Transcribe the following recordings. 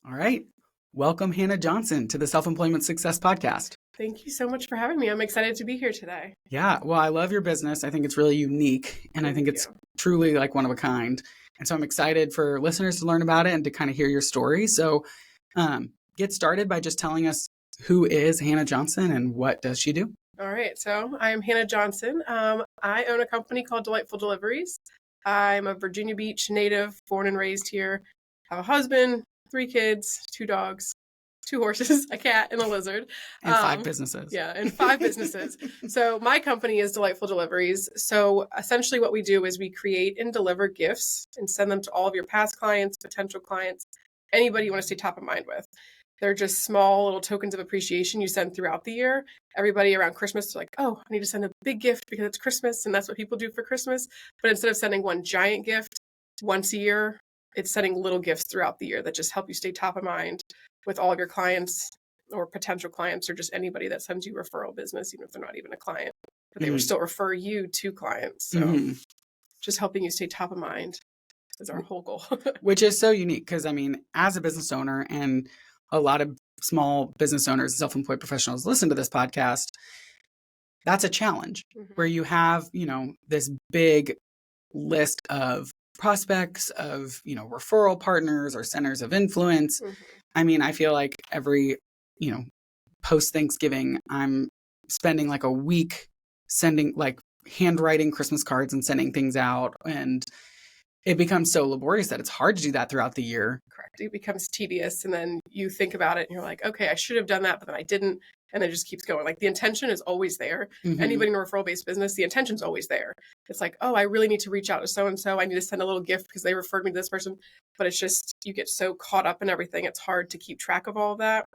All right. Welcome, Hannah Johnson, to the Self-Employment Success Podcast. Thank you so much for having me. I'm excited to be here today. Yeah, well, I love your business. I think it's really unique, and I think it's truly like one of a kind. And so I'm excited for listeners to learn about it and to kind of hear your story. So get started by just telling us who is Hannah Johnson and what does she do? All right. So I'm Hannah Johnson. I own a company called Delightful Deliveries. I'm a Virginia Beach native, born and raised here. I have a husband, 3 kids, 2 dogs, 2 horses, a cat, and a lizard. And 5 businesses. Yeah, and 5 businesses. So my company is Delightful Deliveries. So essentially what we do is we create and deliver gifts and send them to all of your past clients, potential clients, anybody you want to stay top of mind with. They're just small little tokens of appreciation you send throughout the year. Everybody around Christmas is like, oh, I need to send a big gift because it's Christmas, and that's what people do for Christmas. But instead of sending one giant gift once a year, it's sending little gifts throughout the year that just help you stay top of mind with all of your clients or potential clients or just anybody that sends you referral business, even if they're not even a client. But they will still refer you to clients. So just helping you stay top of mind is our whole goal. Which is so unique because, I mean, as a business owner and a lot of small business owners, self-employed professionals listen to this podcast, that's a challenge where you have, this big list of prospects of, referral partners or centers of influence. I mean, I feel like every, post Thanksgiving, I'm spending like a week sending like handwriting Christmas cards and sending things out. And it becomes so laborious that it's hard to do that throughout the year. Correct. It becomes tedious. And then you think about it and you're like, okay, I should have done that, but then I didn't. And it just keeps going. Like the intention is always there. Anybody in a referral-based business, the intention's always there. It's like, oh, I really need to reach out to so-and-so. I need to send a little gift because they referred me to this person. But it's just, you get so caught up in everything. It's hard to keep track of all of that.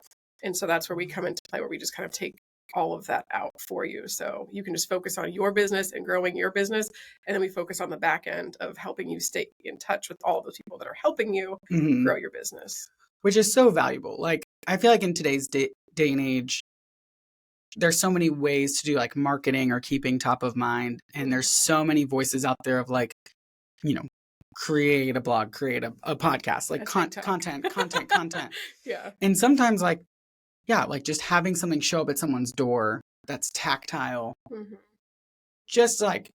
And so that's where we come into play, where we just kind of take all of that out for you. So you can just focus on your business and growing your business. And then we focus on the back end of helping you stay in touch with all those people that are helping you grow your business. Which is so valuable. Like, I feel like in today's day and age, there's so many ways to do like marketing or keeping top of mind. And there's so many voices out there of like, create a blog, create a podcast, like content. Yeah. And sometimes like just having something show up at someone's door that's tactile, just like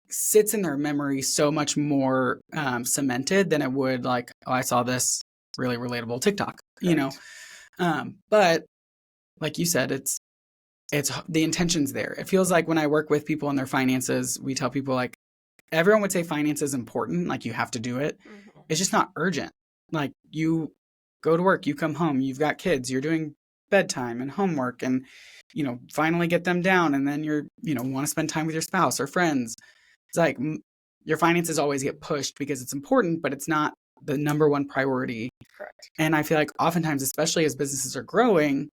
sits in their memory so much more cemented than it would like, oh, I saw this really relatable TikTok, but like you said, it's the intention's there. It feels like when I work with people in their finances, we tell people like, everyone would say finance is important. Like you have to do it. It's just not urgent. Like you go to work, you come home, you've got kids, you're doing bedtime and homework and, finally get them down. And then you're, want to spend time with your spouse or friends. It's like your finances always get pushed because it's important, but it's not the number one priority. Correct. And I feel like oftentimes, especially as businesses are growing,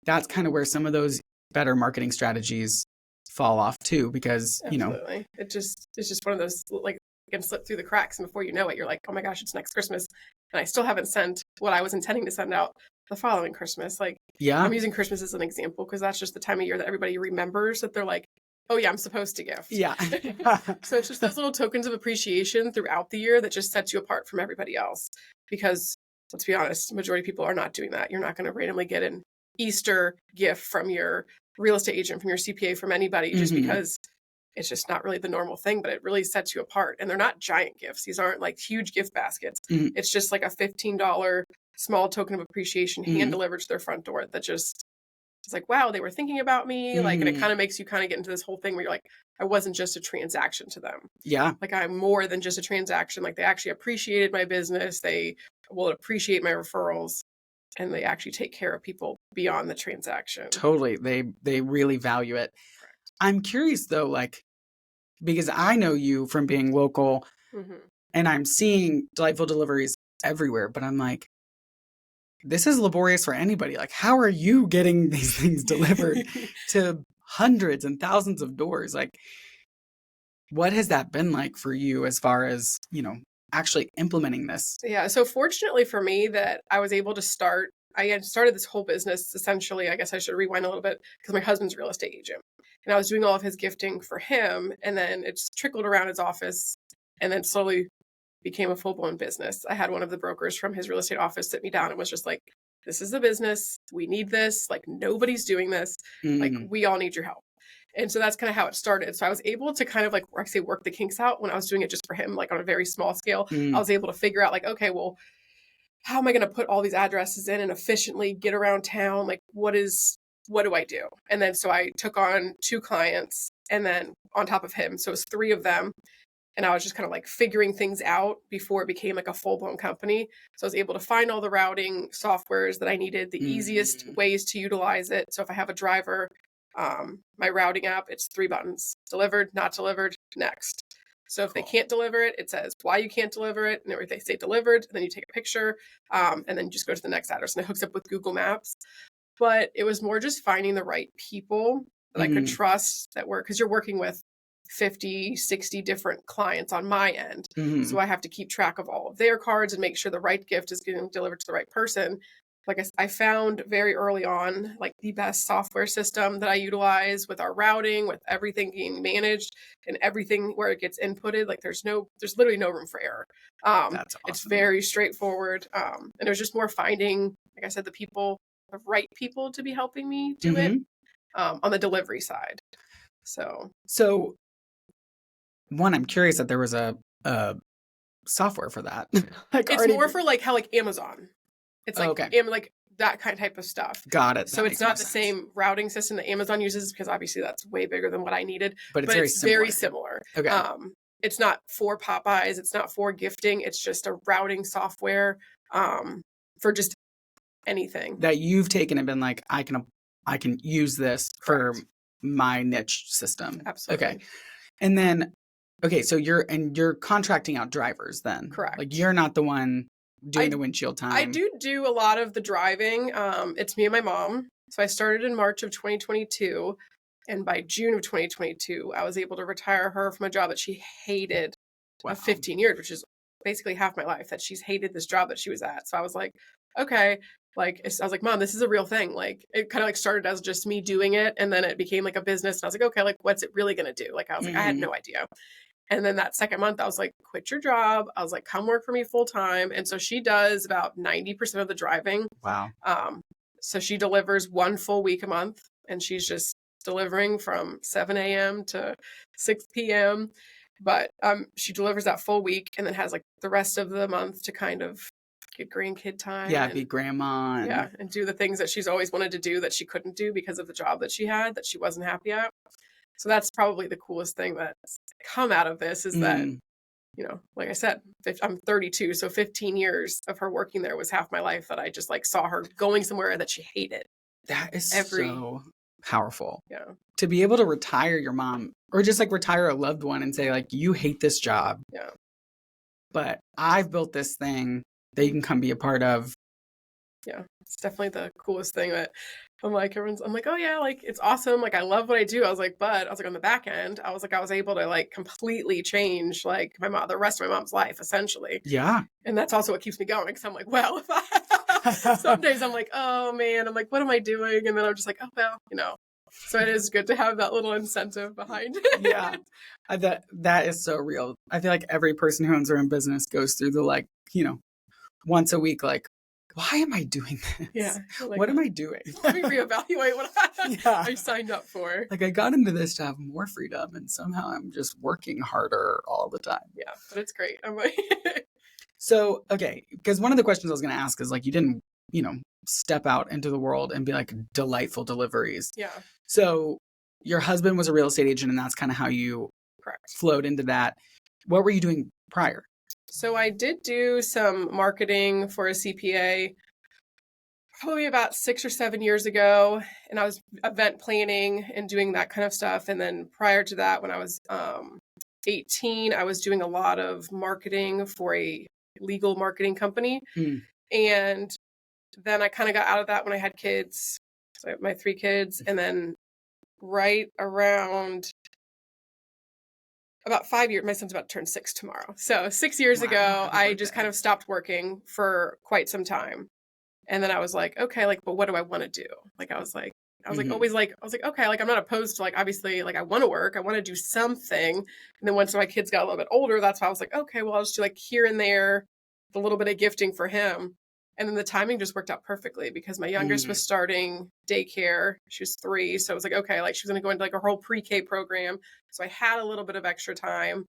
that's kind of where some of those better marketing strategies fall off too, because, Absolutely. It's just one of those, like, it can slip through the cracks. And before you know it, you're like, oh my gosh, it's next Christmas. And I still haven't sent what I was intending to send out the following Christmas. Like, I'm using Christmas as an example because that's just the time of year that everybody remembers that they're like, oh yeah, I'm supposed to gift. Yeah. So it's just those little tokens of appreciation throughout the year that just sets you apart from everybody else. Because let's be honest, the majority of people are not doing that. You're not going to randomly get an Easter gift from your real estate agent, from your CPA, from anybody, just because it's just not really the normal thing, but it really sets you apart. And they're not giant gifts. These aren't like huge gift baskets. It's just like a $15 small token of appreciation hand delivered to their front door that just, it's like, wow, they were thinking about me. Like, and it kind of makes you kind of get into this whole thing where you're like, I wasn't just a transaction to them. Yeah. Like I'm more than just a transaction. Like they actually appreciated my business. They will appreciate my referrals. And they actually take care of people beyond the transaction. Totally. They really value it. Correct. I'm curious though, like, because I know you from being local and I'm seeing Delightful Deliveries everywhere, but I'm like, this is laborious for anybody. Like, how are you getting these things delivered to hundreds and thousands of doors? Like, what has that been like for you as far as, actually implementing this? Yeah. So fortunately for me that I was able to I had started this whole business essentially, I guess I should rewind a little bit because my husband's a real estate agent and I was doing all of his gifting for him. And then it's trickled around his office and then slowly became a full-blown business. I had one of the brokers from his real estate office sit me down and was just like, this is the business. We need this. Like, nobody's doing this. Like, we all need your help. And so that's kind of how it started. So I was able to kind of like, work the kinks out when I was doing it just for him, like on a very small scale. I was able to figure out like, okay, well, how am I going to put all these addresses in and efficiently get around town? Like, what do I do? And then so I took on 2 clients and then on top of him. So it was 3 of them. And I was just kind of like figuring things out before it became like a full-blown company. So I was able to find all the routing softwares that I needed, the easiest ways to utilize it. So if I have a driver, my routing app, it's 3 buttons: delivered, not delivered, next. So if they can't deliver it, it says why you can't deliver it. And if they say delivered, then you take a picture, and then you just go to the next address, and it hooks up with Google Maps. But it was more just finding the right people that I could trust that were, because you're working with 50, 60 different clients on my end. So I have to keep track of all of their cards and make sure the right gift is getting delivered to the right person. Like I found very early on, like the best software system that I utilize with our routing, with everything being managed and everything where it gets inputted. Like there's literally no room for error. That's awesome. It's very straightforward. And it was just more finding, like I said, the right people to be helping me do it on the delivery side. So one, I'm curious that there was a software for that. Like it's more for like how like Amazon. It's like like that kind of type of stuff. Got it. So it's not the same routing system that Amazon uses, because obviously that's way bigger than what I needed. But it's very similar. Okay. It's not for Popeyes. It's not for gifting. It's just a routing software for just anything that you've taken and been like, I can use this for my niche system. Absolutely. Okay. And then, so you're contracting out drivers then. Correct. Like you're not the one doing the windshield time. I do a lot of the driving. It's me and my mom. So I started in March of 2022. And by June of 2022, I was able to retire her from a job that she hated of 15 years, which is basically half my life, that she's hated this job that she was at. So I was like, okay. Like, I was like, Mom, this is a real thing. Like, it kind of like started as just me doing it. And then it became like a business. And I was like, okay, like, what's it really going to do? Like, I was like, I had no idea. And then that second month, I was like, quit your job. I was like, come work for me full time. And so she does about 90% of the driving. Wow. So she delivers 1 full week a month, and she's just delivering from 7 a.m. to 6 p.m. But she delivers that full week and then has like the rest of the month to kind of get grandkid time. Yeah, be grandma. And do the things that she's always wanted to do that she couldn't do because of the job that she had, that she wasn't happy at. So that's probably the coolest thing that's come out of this, is that, you know, like I said, I'm 32. So 15 years of her working there was half my life, that I just like saw her going somewhere that she hated. That is so powerful. Yeah. To be able to retire your mom, or just like retire a loved one and say like, you hate this job. Yeah. But I've built this thing that you can come be a part of. Yeah. It's definitely the coolest thing that I'm like, oh yeah, like it's awesome. Like I love what I do. I was like, on the back end, I was able to like completely change like the rest of my mom's life, essentially. Yeah. And that's also what keeps me going. Cause I'm like, well, some days I'm like, oh man, I'm like, what am I doing? And then I'm just like, oh, well, you know, so it is good to have that little incentive behind it. Yeah. That is so real. I feel like every person who owns their own business goes through the, like, you know, once a week, like, why am I doing this? Yeah. Like, what am I doing? Let me reevaluate what I signed up for. Like, I got into this to have more freedom, and somehow I'm just working harder all the time. Yeah, but it's great. I'm like, so, okay, because one of the questions I was going to ask is like, you didn't, you know, step out into the world and be like Delightful Deliveries. Yeah. So your husband was a real estate agent, and that's kind of how you flowed into that. What were you doing prior? So I did do some marketing for a CPA probably about 6 or 7 years ago, and I was event planning and doing that kind of stuff. And then prior to that, when I was 18, I was doing a lot of marketing for a legal marketing company. And then I kind of got out of that when I had kids. So I have my 3 kids. And then right around about 5 years, my son's about to turn 6 tomorrow. So 6 years ago, I just kind of stopped working for quite some time. And then I was like, okay, like, but what do I want to do? Like, I was like, I was like, always like, I was like, okay, like I'm not opposed to like, obviously like I want to work, I want to do something. And then once my kids got a little bit older, that's why I was like, okay, well, I'll just do like here and there, a little bit of gifting for him. And then the timing just worked out perfectly because my youngest was starting daycare. She was 3. So it was like, okay, like she was going to go into like a whole pre-K program. So I had a little bit of extra time.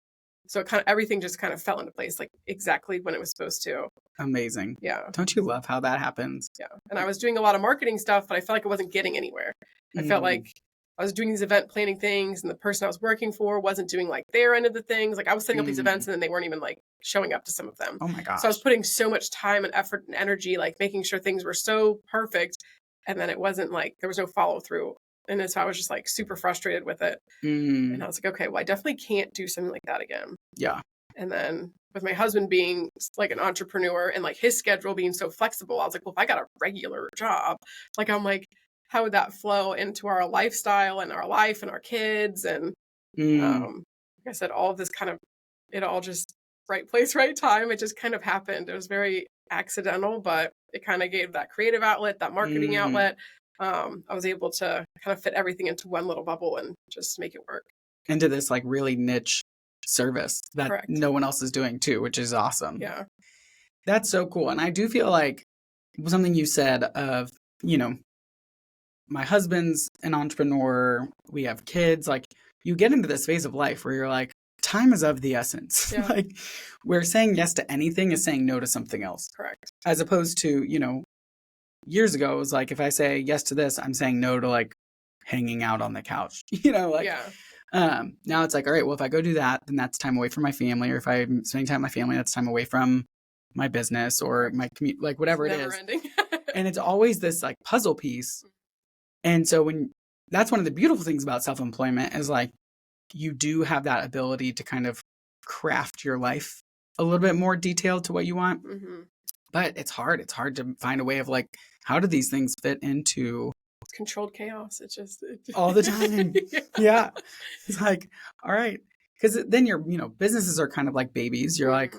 So it kind of, everything just kind of fell into place, like exactly when it was supposed to. Amazing. Yeah. Don't you love how that happens? Yeah. And I was doing a lot of marketing stuff, but I felt like I wasn't getting anywhere. I felt like I was doing these event planning things and the person I was working for wasn't doing like their end of the things. Like I was setting up these events and then they weren't even like showing up to some of them. Oh my gosh. So I was putting so much time and effort and energy, like making sure things were so perfect. And then it wasn't like, there was no follow through. And so I was just like super frustrated with it. And I was like, okay, well, I definitely can't do something like that again. Yeah. And then with my husband being like an entrepreneur and like his schedule being so flexible, I was like, well, if I got a regular job, like I'm like, how would that flow into our lifestyle and our life and our kids? And like I said, all of this kind of, it all just right place, right time. It just kind of happened. It was very accidental, but it kind of gave that creative outlet, that marketing outlet. I was able to kind of fit everything into one little bubble and just make it work. Into this like really niche service that Correct. no one else is doing too, which is awesome. Yeah. That's so cool. And I do feel like something you said of, you know, my husband's an entrepreneur, we have kids, like you get into this phase of life where you're like, time is of the essence. Yeah. Like where saying yes to anything is saying no to something else. Correct. As opposed to, you know, years ago, it was like, if I say yes to this, I'm saying no to like hanging out on the couch, you know, like, now it's like, all right, well, if I go do that, then that's time away from my family. Or if I'm spending time with my family, that's time away from my business or my commute, like whatever it is. Ending. And it's always this like puzzle piece. And so that's one of the beautiful things about self-employment is like, you do have that ability to kind of craft your life a little bit more detailed to what you want. But it's hard. It's hard to find a way of like, how do these things fit into controlled chaos? It's just all the time. Yeah. It's like, all right. Because then businesses are kind of like babies. You're like,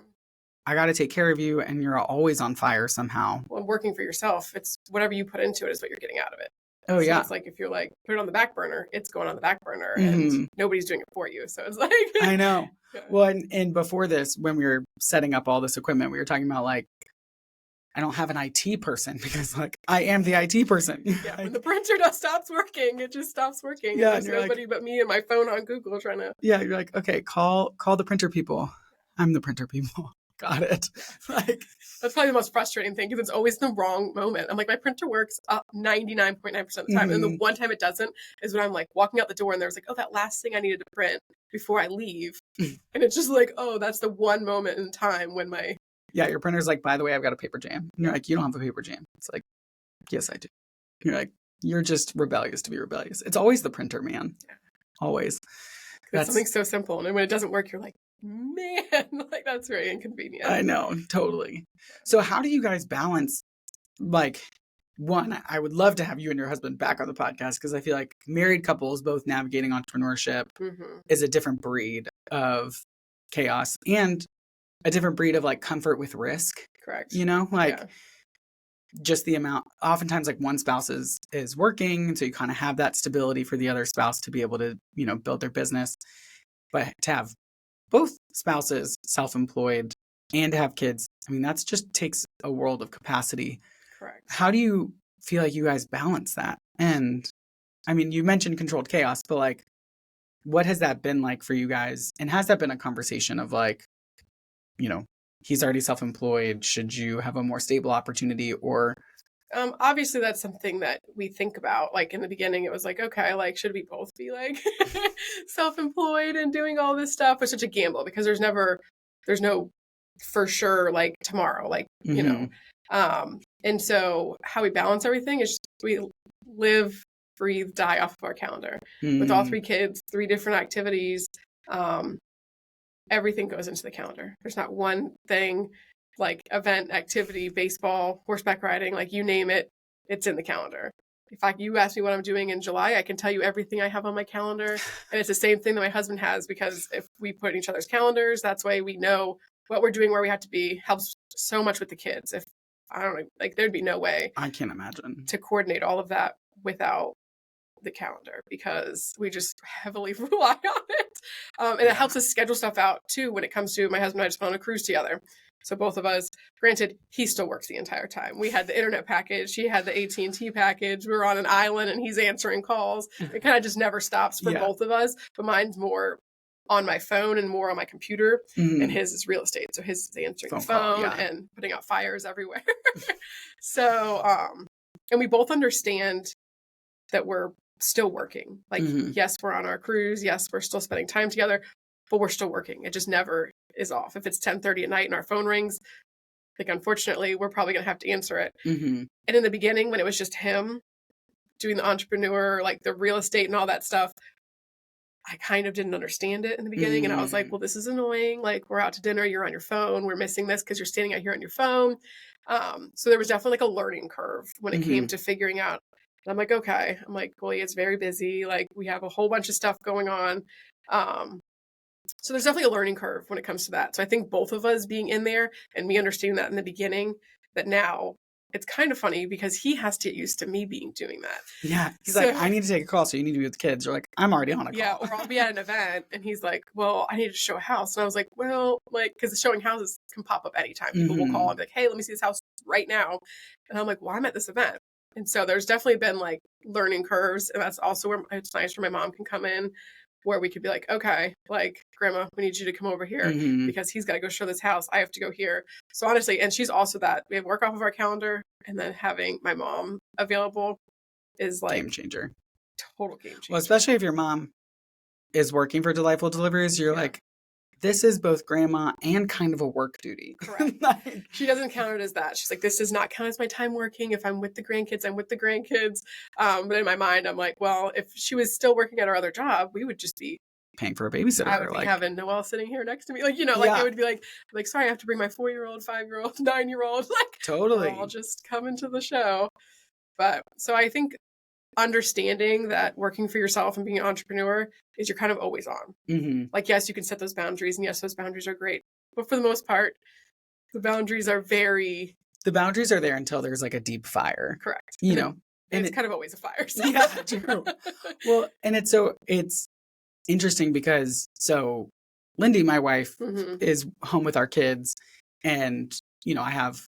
I got to take care of you. And you're always on fire somehow. Well, working for yourself, it's whatever you put into it is what you're getting out of it. Oh, so yeah. It's like if you're like, put it on the back burner, it's going on the back burner and nobody's doing it for you. So it's like. I know. Yeah. Well, and before this, when we were setting up all this equipment, we were talking about like, I don't have an IT person because like I am the IT person. Yeah, when the printer stops working, it just stops working. Yeah, there's nobody but me and my phone on Google trying to. Yeah, you're like, okay, call the printer people. I'm the printer people. Got it. Like that's probably the most frustrating thing because it's always the wrong moment. I'm like, my printer works 99.9% of the time, and the one time it doesn't is when I'm like walking out the door and there's like, oh, that last thing I needed to print before I leave, and it's just like, oh, that's the one moment in time when my. Yeah, your printer's like, by the way, I've got a paper jam. And you're like, you don't have a paper jam. It's like, yes, I do. You're like, you're just rebellious to be rebellious. It's always the printer, man. Yeah. Always. That's something so simple. And when it doesn't work, you're like, man, like that's very inconvenient. I know, totally. So how do you guys balance, like, one, I would love to have you and your husband back on the podcast because I feel like married couples both navigating entrepreneurship is a different breed of chaos and a different breed of like comfort with risk. Correct. You know, like just the amount, oftentimes like one spouse is working. So you kind of have that stability for the other spouse to be able to, you know, build their business. But to have both spouses self-employed and to have kids, I mean, that's just takes a world of capacity. Correct. How do you feel like you guys balance that? And I mean, you mentioned controlled chaos, but like, what has that been like for you guys? And has that been a conversation of like, you know, he's already self-employed. Should you have a more stable opportunity or? Obviously that's something that we think about. Like in the beginning, it was like, okay, like, should we both be like self-employed and doing all this stuff? It's such a gamble because there's no for sure, like tomorrow, like, you know, and so how we balance everything is just, we live, breathe, die off of our calendar with all 3 kids, 3 different activities. Everything goes into the calendar. There's not one thing like event, activity, baseball, horseback riding, like you name it, it's in the calendar. In fact, you ask me what I'm doing in July, I can tell you everything I have on my calendar. And it's the same thing that my husband has because if we put in each other's calendars, that's why we know what we're doing, where we have to be. Helps so much with the kids. If I don't know, like there'd be no way. I can't imagine. To coordinate all of that without the calendar because we just heavily rely on it. And it helps us schedule stuff out too when it comes to my husband and I just went on a cruise together. So both of us, granted, he still works the entire time. We had the internet package. He had the AT&T package. We were on an island and he's answering calls. It kind of just never stops for both of us. But mine's more on my phone and more on my computer. And his is real estate. So his is answering the phone and putting out fires everywhere. So, and we both understand that we're still working. Like, yes, we're on our cruise. Yes, we're still spending time together, but we're still working. It just never is off. If it's 10:30 at night and our phone rings, like, unfortunately, we're probably going to have to answer it. And in the beginning, when it was just him doing the entrepreneur, like the real estate and all that stuff, I kind of didn't understand it in the beginning. And I was like, well, this is annoying. Like, we're out to dinner. You're on your phone. We're missing this because you're standing out here on your phone. So there was definitely like a learning curve when it came to figuring out. And I'm like, okay. I'm like, well, it's very busy. Like, we have a whole bunch of stuff going on. So there's definitely a learning curve when it comes to that. So I think both of us being in there and me understanding that in the beginning, that now it's kind of funny because he has to get used to me doing that. Yeah. He's like, I need to take a call, so you need to be with the kids. You're like, I'm already on a call. Yeah, or I'll be at an event and he's like, well, I need to show a house. And I was like, well, like, because the showing houses can pop up anytime. People will call and be like, hey, let me see this house right now. And I'm like, well, I'm at this event. And so there's definitely been like learning curves. And that's also where it's nice where my mom can come in, where we could be like, okay, like, Grandma, we need you to come over here because he's got to go show this house. I have to go here. So honestly, and she's also that. We have work off of our calendar, and then having my mom available is like game changer. Total game changer. Well, especially if your mom is working for Delightful Deliveries, you're like, this is both grandma and kind of a work duty. Correct. She doesn't count it as that. She's like, this does not count as my time working. If I'm with the grandkids, I'm with the grandkids. But in my mind, I'm like, well, if she was still working at her other job, we would just be paying for a babysitter. I would be having Noelle sitting here next to me. Like, like it would be like, sorry, I have to bring my 4-year-old, 5-year-old, 9-year-old. Like, totally. I'll just come into the show. But so I think understanding that working for yourself and being an entrepreneur is you're kind of always on. Like, yes, you can set those boundaries, and yes, those boundaries are great. But for the most part, the boundaries are there until there's like a deep fire. Correct. And it's kind of always a fire. So. Yeah, true. Well, and it's interesting because Lindy, my wife, is home with our kids, and I have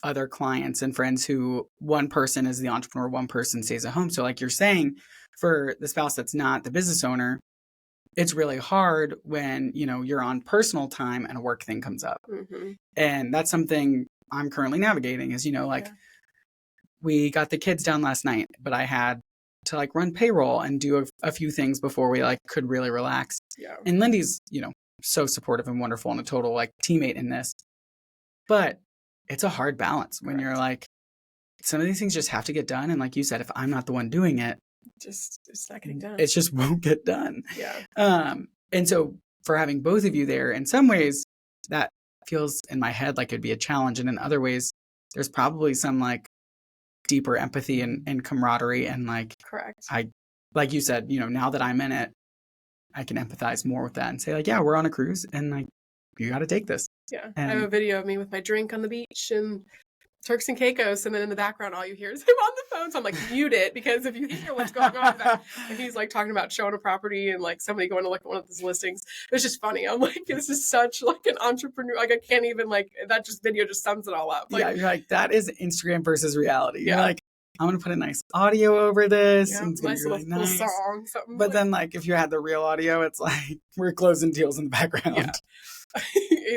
other clients and friends who one person is the entrepreneur, one person stays at home. So like you're saying, for the spouse that's not the business owner, it's really hard when, you're on personal time and a work thing comes up. And that's something I'm currently navigating is, we got the kids down last night, but I had to like run payroll and do a few things before we like could really relax. Yeah. And Lindy's, so supportive and wonderful and a total like teammate in this. But it's a hard balance when you're like, some of these things just have to get done. And like you said, if I'm not the one doing it, it's not getting done. It just won't get done. Yeah. And so for having both of you there, in some ways that feels in my head like it'd be a challenge. And in other ways, there's probably some like deeper empathy and camaraderie. And like, correct. Like you said, now that I'm in it, I can empathize more with that and say like, yeah, we're on a cruise and like, you got to take this. Yeah. And I have a video of me with my drink on the beach and Turks and Caicos, and then in the background, all you hear is him on the phone. So I'm like, mute it, because if you hear what's going on, and he's like talking about showing a property and like somebody going to look at one of his listings. It's just funny. I'm like, this is such like an entrepreneur. Like I can't even like that. Just video just sums it all up. Like, yeah, you're like, that is Instagram versus reality. Yeah. You're like, I'm gonna put a nice audio over this. Yeah, and it's gonna nice be really little nice. Song, something. But then, like, if you had the real audio, it's like we're closing deals in the background. Yeah.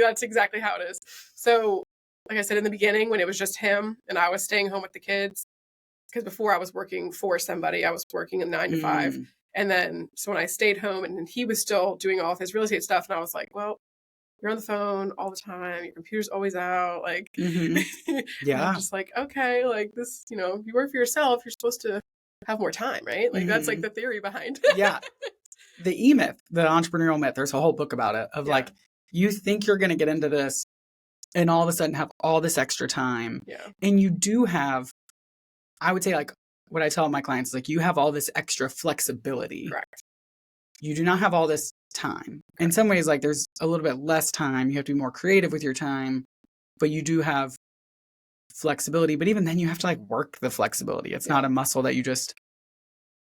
That's exactly how it is. So, like I said in the beginning, when it was just him and I was staying home with the kids, because before I was working for somebody, I was working a 9 to 5, and then so when I stayed home and he was still doing all of his real estate stuff, and I was like, well, you're on the phone all the time. Your computer's always out. Like, yeah. I'm just like, okay, like this, you work for yourself. You're supposed to have more time, right? Like that's like the theory behind it. Yeah. The E-myth, the entrepreneurial myth, there's a whole book about it of like, you think you're going to get into this and all of a sudden have all this extra time. Yeah. And you do have, I would say like what I tell my clients is like, you have all this extra flexibility. Correct. You do not have all this time. In some ways, like there's a little bit less time. You have to be more creative with your time, but you do have flexibility. But even then you have to like work the flexibility. It's not a muscle that you just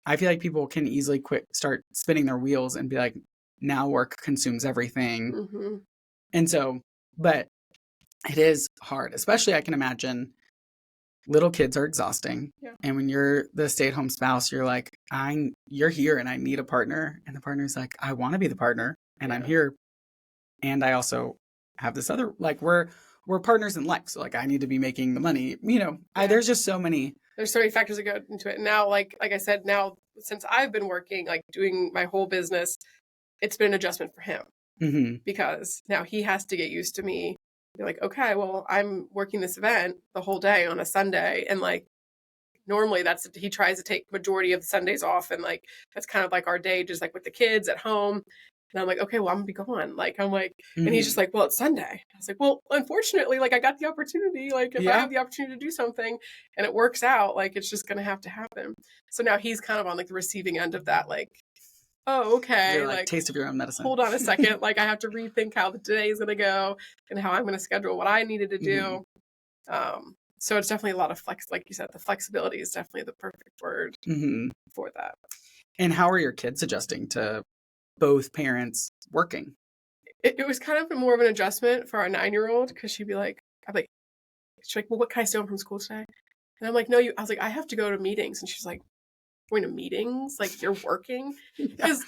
I feel like people can easily start spinning their wheels and be like, now work consumes everything. Mm-hmm. And so, but it is hard, especially I can imagine little kids are exhausting. Yeah. And when you're the stay-at-home spouse, you're like, you're here and I need a partner. And the partner's like, I want to be the partner and I'm here. And I also have this other, like, we're partners in life. So like, I need to be making the money, there's just so many. There's so many factors that go into it. And now, like I said, now since I've been working, like doing my whole business, it's been an adjustment for him because now he has to get used to me. You're like, okay, well, I'm working this event the whole day on a Sunday. And like, normally he tries to take majority of the Sundays off. And like, that's kind of like our day, just like with the kids at home. And I'm like, okay, well, I'm gonna be gone. Like, I'm like, and he's just like, well, it's Sunday. I was like, well, unfortunately, like I got the opportunity, like if I have the opportunity to do something and it works out, like it's just gonna have to happen. So now he's kind of on like the receiving end of that, like, oh, okay. You're like taste of your own medicine. Hold on a second. Like I have to rethink how the day is going to go and how I'm going to schedule what I needed to do. So it's definitely a lot of flex. Like you said, the flexibility is definitely the perfect word for that. And how are your kids adjusting to both parents working? It was kind of more of an adjustment for our 9-year-old because she'd be like, she's like, well, what can I stay home from school today? And I'm like, no, I was like, I have to go to meetings. And she's like, going to meetings? Like you're working? Because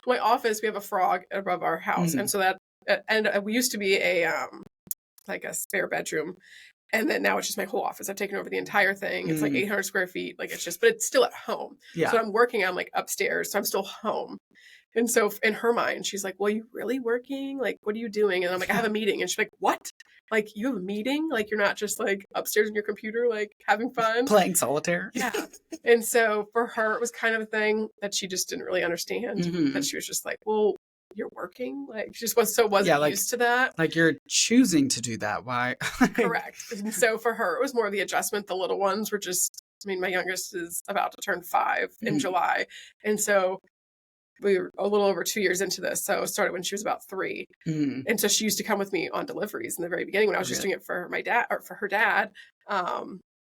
my office, we have a frog above our house. And so we used to be like a spare bedroom. And then now it's just my whole office. I've taken over the entire thing. It's like 800 square feet. Like but it's still at home. Yeah. So I'm working, I'm like upstairs. So I'm still home. And so in her mind, she's like, well, you really working? Like, what are you doing? And I'm like, I have a meeting. And she's like, what? Like, you have a meeting? Like, you're not just like upstairs on your computer, like having fun? Playing solitaire? Yeah. And so for her, it was kind of a thing that she just didn't really understand. That she was just like, well, you're working? Like, she just wasn't used to that. Like, you're choosing to do that. Why? Correct. And so for her, it was more of the adjustment. The little ones were just, my youngest is about to turn 5 in July. And so we were a little over 2 years into this. So it started when she was about 3. And so she used to come with me on deliveries in the very beginning when I was just doing it for my dad or for her dad.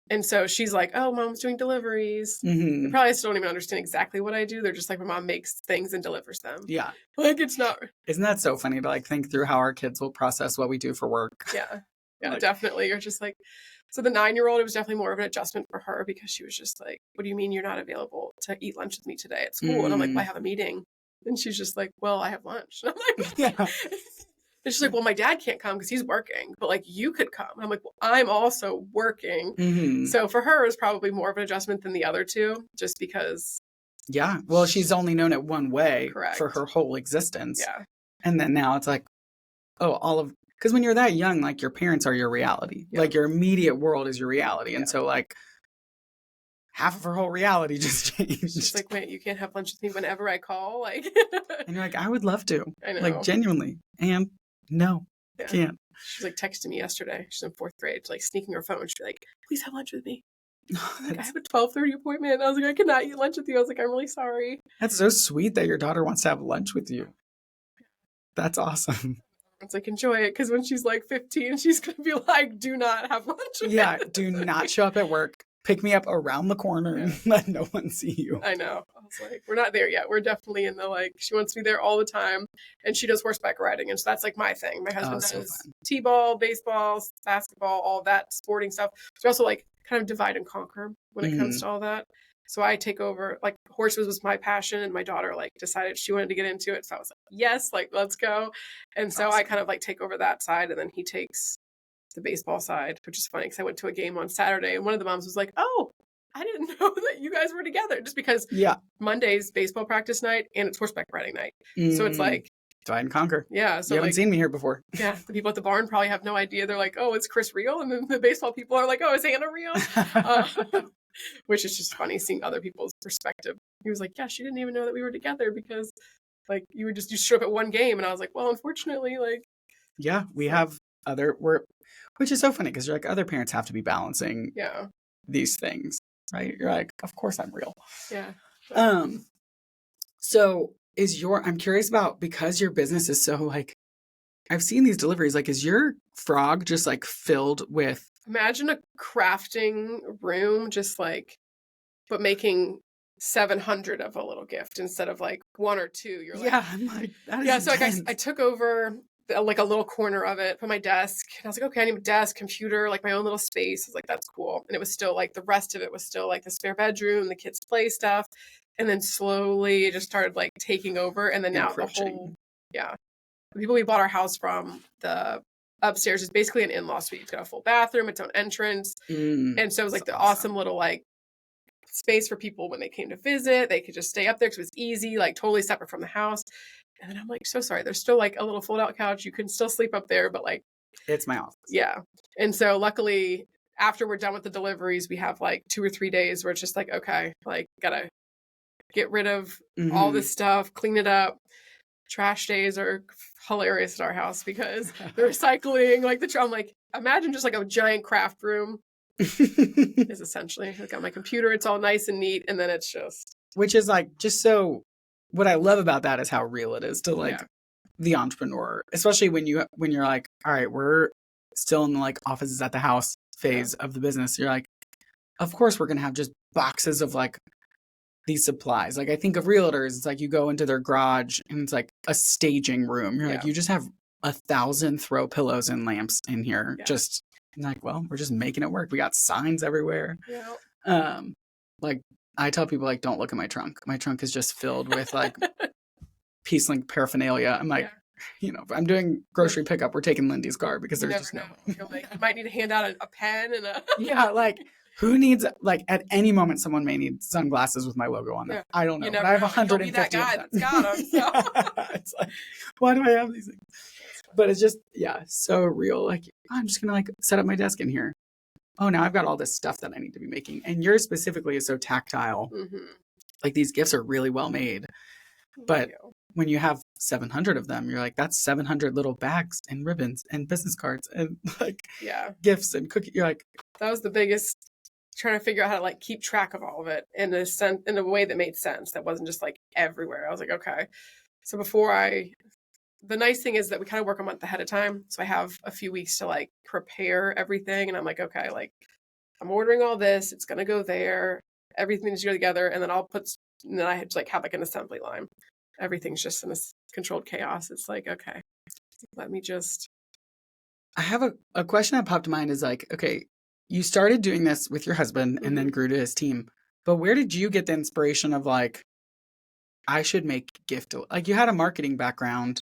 And so she's like, oh, mom's doing deliveries. They probably still don't even understand exactly what I do. They're just like, my mom makes things and delivers them. Yeah. Like it's not. Isn't that so funny to like think through how our kids will process what we do for work? Yeah. Yeah, like, definitely. You're just like, so the 9-year-old, it was definitely more of an adjustment for her because she was just like, what do you mean you're not available to eat lunch with me today at school? And I'm like, well, I have a meeting. And she's just like, well, I have lunch. And I'm like, yeah. And she's like, well, my dad can't come because he's working, but like you could come. And I'm like, well, I'm also working. So for her, it was probably more of an adjustment than the other two, just because. Yeah. Well, she's only known it one way for her whole existence. Yeah. And then now it's like, oh, because when you're that young, like your parents are your reality. Like your immediate world is your reality. And so like half of her whole reality just changed. She's like, wait, you can't have lunch with me whenever I call? Like, and you're like, I would love to. I know. Like genuinely. And no, can't. She's like texting me yesterday. She's in 4th grade, like sneaking her phone. She's like, please have lunch with me. Like, I have a 12:30 appointment. I was like, I cannot eat lunch with you. I was like, I'm really sorry. That's so sweet that your daughter wants to have lunch with you. That's awesome. It's like, enjoy it, because when she's like 15, she's going to be like, do not have lunch with me. Do not show up at work. Pick me up around the corner and let no one see you. I know. I was like, we're not there yet. We're definitely in the, like, she wants me there all the time. And she does horseback riding. And so that's like my thing. My husband does t-ball, baseball, basketball, all that sporting stuff. So we also like kind of divide and conquer when it comes to all that. So I take over, like horses was my passion, and my daughter like decided she wanted to get into it. So I was like, yes, like, let's go. And so I kind of like take over that side, and then he takes the baseball side, which is funny because I went to a game on Saturday and one of the moms was like, oh, I didn't know that you guys were together, just because Monday's baseball practice night and it's horseback riding night. So it's like divide and conquer. Yeah. So you haven't seen me here before. Yeah. The people at the barn probably have no idea. They're like, oh, it's Chris real? And then the baseball people are like, oh, is Anna real? Which is just funny seeing other people's perspective. He was like, yeah, she didn't even know that we were together because like you show up at one game. And I was like, well, unfortunately, like. Yeah, we have which is so funny because you're like, other parents have to be balancing these things, right? You're like, of course I'm real. Yeah. So I'm curious about, because your business is so like, I've seen these deliveries, like, is your frog just like filled with. Imagine a crafting room, just like, but making 700 of a little gift instead of like 1 or 2. You're like, I'm like, that is yeah. So intense. I took over like a little corner of it, put my desk, and I was like, okay, I need a desk, computer, like my own little space. I was like, that's cool. And it was still like the rest of it was still like the spare bedroom, the kids' play stuff. And then slowly it just started like taking over. And then now the whole, the people we bought our house from, the upstairs is basically an in-law suite. It's got a full bathroom, its own entrance. And so it was like the awesome little like space for people when they came to visit. They could just stay up there because it was easy, like totally separate from the house. And then I'm like, so sorry. There's still like a little fold-out couch. You can still sleep up there, but like, it's my office. Yeah. And so luckily, after we're done with the deliveries, we have like 2 or 3 days where it's just like, okay, like gotta get rid of all this stuff, clean it up. Trash days are hilarious at our house because the recycling, like I'm like, imagine just like a giant craft room is essentially. I got my computer, it's all nice and neat, and then it's just. Which is like, just so, what I love about that is how real it is to like the entrepreneur, especially when you're like, all right, we're still in the like offices at the house phase of the business. You're like, of course we're going to have just boxes of like these supplies. Like I think of realtors, it's like you go into their garage and it's like a staging room. You're like, you just have 1,000 throw pillows and lamps in here. Just like, well, we're just making it work. We got signs everywhere. Like I tell people like, don't look at my trunk. My trunk is just filled with like Peace Link paraphernalia. I'm like, you know, if I'm doing grocery pickup, we're taking Lindy's car because there's just no. You might need to hand out a pen and a. Like who needs, like at any moment someone may need sunglasses with my logo on them. I don't know. But I have 150 that guy of them. That's got them. So. It's like, why do I have these things? But it's just, so real. Like, I'm just going to like set up my desk in here. Oh, now I've got all this stuff that I need to be making. And yours specifically is so tactile. Like these gifts are really well made. But when you have 700 of them, you're like, that's 700 little bags and ribbons and business cards and like gifts and cookies. You're like, that was the biggest, trying to figure out how to like keep track of all of it in a way that made sense. That wasn't just like everywhere. I was like, okay. So the nice thing is that we kind of work a month ahead of time. So I have a few weeks to like prepare everything. And I'm like, okay, like I'm ordering all this. It's going to go there. Everything needs to go together. And then I had to like have like an assembly line. Everything's just in this controlled chaos. It's like, okay, let me just. I have a question that popped to mind is like, okay, you started doing this with your husband and then grew to his team. But where did you get the inspiration of like, I should make gift, like you had a marketing background,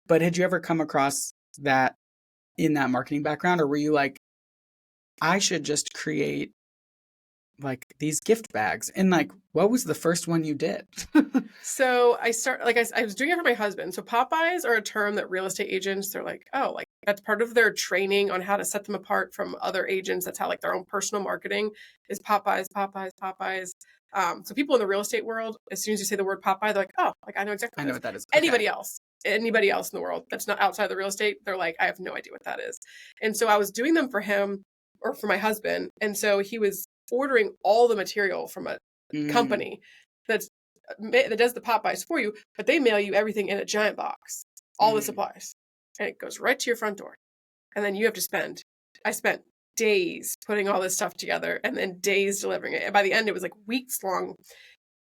but had you ever come across that in that marketing background, or were you like, I should just create like these gift bags? And like, what was the first one you did? So I was doing it for my husband. So Popeyes are a term that real estate agents, they're like, oh, like that's part of their training on how to set them apart from other agents. That's how like their own personal marketing is Popeyes. So people in the real estate world, as soon as you say the word Popeye, they're like, oh, like I know exactly. I know what that is. Anybody else in the world that's not outside the real estate, they're like, I have no idea what that is. And so I was doing them for him or for my husband. And so he was ordering all the material from a company that does the Popeyes for you, but they mail you everything in a giant box, all the supplies, and it goes right to your front door. And then you have to I spent days putting all this stuff together and then days delivering it. And by the end, it was like weeks long.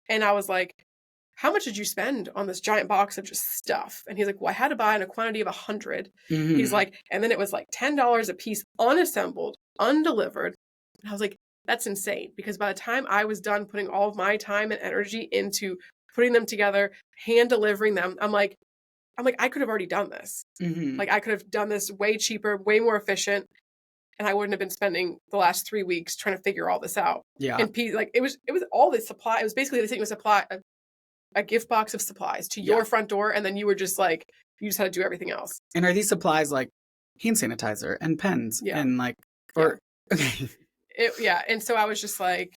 And I was like, how much did you spend on this giant box of just stuff? And he's like, well, I had to buy in a quantity of 100. He's like, and then it was like $10 a piece, unassembled, undelivered. And I was like, that's insane, because by the time I was done putting all of my time and energy into putting them together, hand delivering them, I'm like, I could have already done this. Like I could have done this way cheaper, way more efficient. And I wouldn't have been spending the last 3 weeks trying to figure all this out. And like, it was all this supply. It was basically the thing was a gift box of supplies to your front door. And then you were just like, you just had to do everything else. And are these supplies like hand sanitizer and pens and like, or, okay. And so I was just like,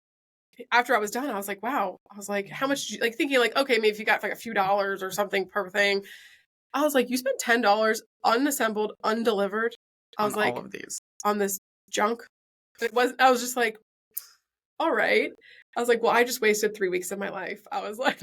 after I was done, I was like, wow. I was like, how much did you, like thinking like, okay, maybe if you got like a few dollars or something per thing. I was like, you spent $10 unassembled, undelivered. I was like, all of these. On this junk. I was just like, all right. I was like, well, I just wasted 3 weeks of my life. I was like,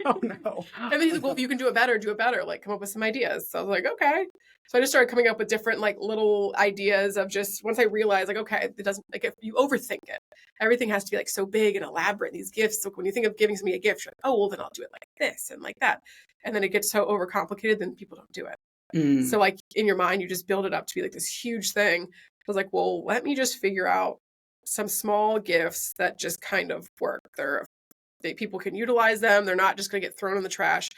Oh no. and then he's like, well, if you can do it better, do it better. Like, come up with some ideas. So I was like, okay. So I just started coming up with different like little ideas of just once I realized like, okay, it doesn't like if you overthink it, everything has to be like so big and elaborate. These gifts. So when you think of giving somebody a gift, you're like, oh, well, then I'll do it like this and like that. And then it gets so overcomplicated, then people don't do it. So like in your mind, you just build it up to be like this huge thing. I was like, well, let me just figure out some small gifts that just kind of work. People can utilize them. They're not just going to get thrown in the trash.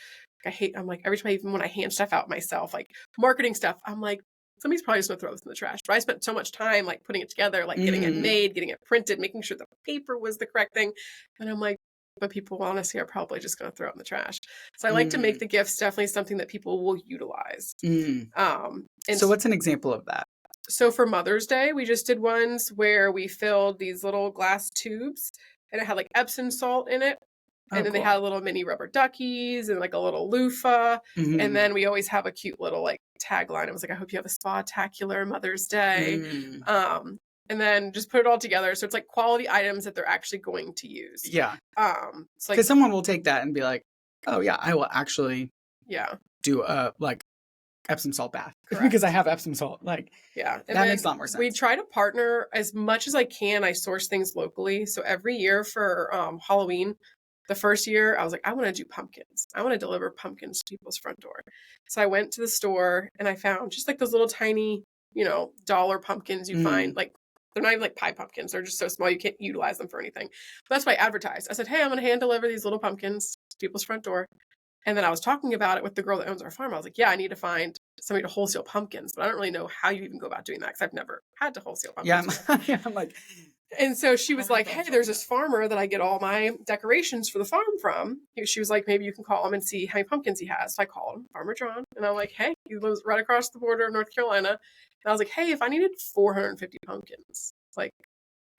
I'm like, every time, even when I hand stuff out myself, like marketing stuff, I'm like, somebody's probably just going to throw this in the trash. But I spent so much time like putting it together, like getting it made, getting it printed, making sure the paper was the correct thing. And I'm like, but people honestly are probably just going to throw it in the trash. So I like to make the gifts definitely something that people will utilize. So what's an example of that? So for Mother's Day, we just did ones where we filled these little glass tubes and it had like Epsom salt in it. And then they had little mini rubber duckies and like a little loofah. And then we always have a cute little like tagline. It was like, I hope you have a spa-tacular Mother's Day. And then just put it all together. So it's like quality items that they're actually going to use. Yeah. Because like, someone will take that and be like, oh yeah, I will actually do a like Epsom salt bath because I have Epsom salt. Like, and that makes a lot more sense. We try to partner as much as I can. I source things locally. So every year for Halloween, the first year I was like, I want to do pumpkins. I want to deliver pumpkins to people's front door. So I went to the store and I found just like those little tiny, dollar pumpkins you find. Like, they're not even like pie pumpkins. They're just so small you can't utilize them for anything. But that's why I advertised. I said, hey, I'm going to hand deliver these little pumpkins to people's front door. And then I was talking about it with the girl that owns our farm. I was like, yeah, I need to find somebody to wholesale pumpkins, but I don't really know how you even go about doing that because I've never had to wholesale pumpkins. I'm like, and so she was like, hey, there's this farmer that I get all my decorations for the farm from. She was like, maybe you can call him and see how many pumpkins he has. So I called him, Farmer John, and I'm like, hey, he lives right across the border of North Carolina. And I was like, hey, if I needed 450 pumpkins, like,